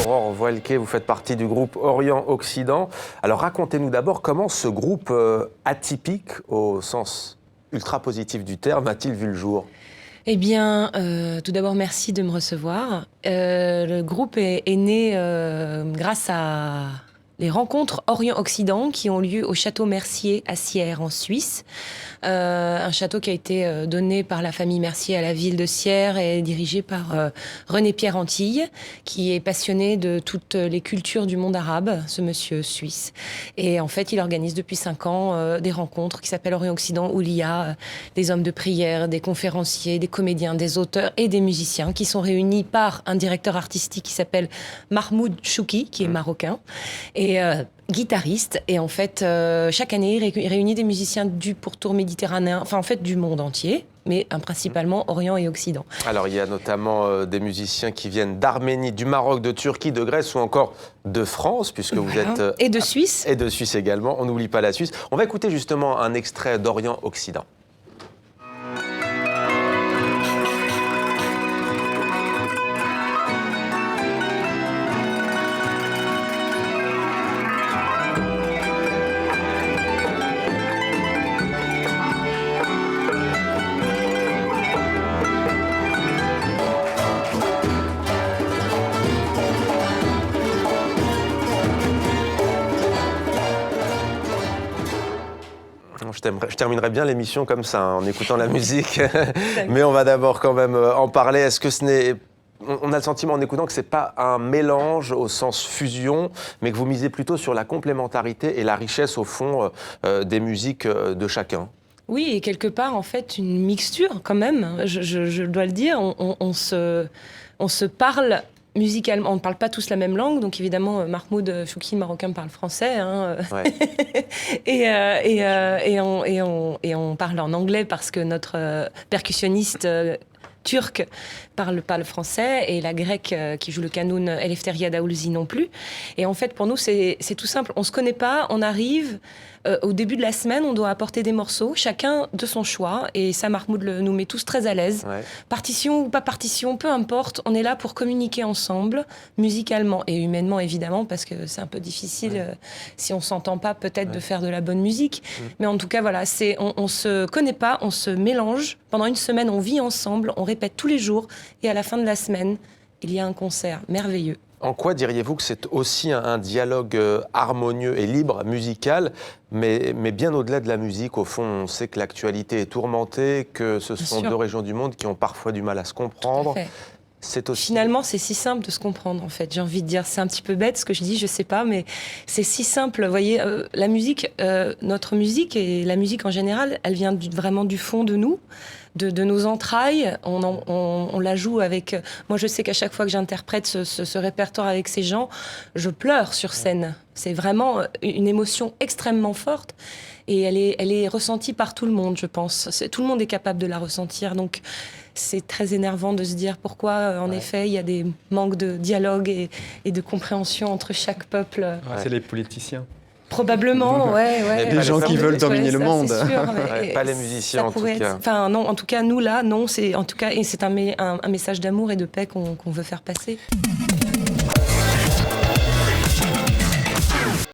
Aurore Voilquet, vous faites partie du groupe Orient-Occident. Alors racontez-nous d'abord comment ce groupe atypique, au sens ultra positif du terme, a-t-il vu le jour ? Eh bien, tout d'abord, merci de me recevoir. Le groupe est né grâce à les rencontres Orient-Occident qui ont lieu au château Mercier à Sierre, en Suisse. Un château qui a été donné par la famille Mercier à la ville de Sierre et dirigé par René-Pierre Antilles, qui est passionné de toutes les cultures du monde arabe, ce monsieur suisse. Et en fait, il organise depuis 5 ans des rencontres qui s'appellent Orient-Occident, où il y a des hommes de prière, des conférenciers, des comédiens, des auteurs et des musiciens qui sont réunis par un directeur artistique qui s'appelle Mahmoud Chouki, qui est marocain, et guitariste. Et en fait, chaque année, il réunit des musiciens du pourtour méditerranéen, enfin en fait du monde entier, mais principalement Orient et Occident. Alors il y a notamment des musiciens qui viennent d'Arménie, du Maroc, de Turquie, de Grèce ou encore de France, puisque vous êtes... Et de Suisse. Et de Suisse également, on n'oublie pas la Suisse. On va écouter justement un extrait d'Orient-Occident. Je terminerai bien l'émission comme ça, en écoutant la musique. Mais on va d'abord quand même en parler. Est-ce que ce n'est... On a le sentiment en écoutant que ce n'est pas un mélange au sens fusion, mais que vous misez plutôt sur la complémentarité et la richesse, au fond, des musiques de chacun. Oui, et quelque part, en fait, une mixture quand même, je dois le dire. On se parle musicalement, on ne parle pas tous la même langue, donc évidemment, Mahmoud Chouki, marocain, parle français. Hein. Ouais. et on parle en anglais parce que notre percussionniste turc parle pas le français, et la grecque qui joue le kanoun, Eleftheria Daoulzi, non plus. Et en fait, pour nous, c'est tout simple. On se connaît pas, on arrive... au début de la semaine, on doit apporter des morceaux, chacun de son choix, et ça, Mahmoud nous met tous très à l'aise. Ouais. Partition ou pas partition, peu importe, on est là pour communiquer ensemble, musicalement et humainement, évidemment, parce que c'est un peu difficile, si on s'entend pas, peut-être de faire de la bonne musique. Mais en tout cas, voilà, on se connaît pas, on se mélange. Pendant une semaine, on vit ensemble, on répète tous les jours, et à la fin de la semaine, il y a un concert merveilleux. En quoi diriez-vous que c'est aussi un dialogue harmonieux et libre, musical, mais bien au-delà de la musique? Au fond, on sait que l'actualité est tourmentée, que ce sont deux régions du monde qui ont parfois du mal à se comprendre. C'est aussi... Finalement, c'est si simple de se comprendre, en fait. J'ai envie de dire, c'est un petit peu bête ce que je dis, je sais pas, mais c'est si simple. Vous voyez, la musique, notre musique et la musique en général, elle vient vraiment du fond de nous. De nos entrailles, on la joue avec... Moi, je sais qu'à chaque fois que j'interprète ce répertoire avec ces gens, je pleure sur scène. C'est vraiment une émotion extrêmement forte, et elle est ressentie par tout le monde, je pense. Tout le monde est capable de la ressentir, donc c'est très énervant de se dire pourquoi, en effet, il y a des manques de dialogue et de compréhension entre chaque peuple. C'est les politiciens. Probablement, ouais. Des gens qui veulent dominer le monde. Sûr, pas les musiciens, en tout cas. Enfin, non, en tout cas, nous, là, non. C'est un message d'amour et de paix qu'on veut faire passer.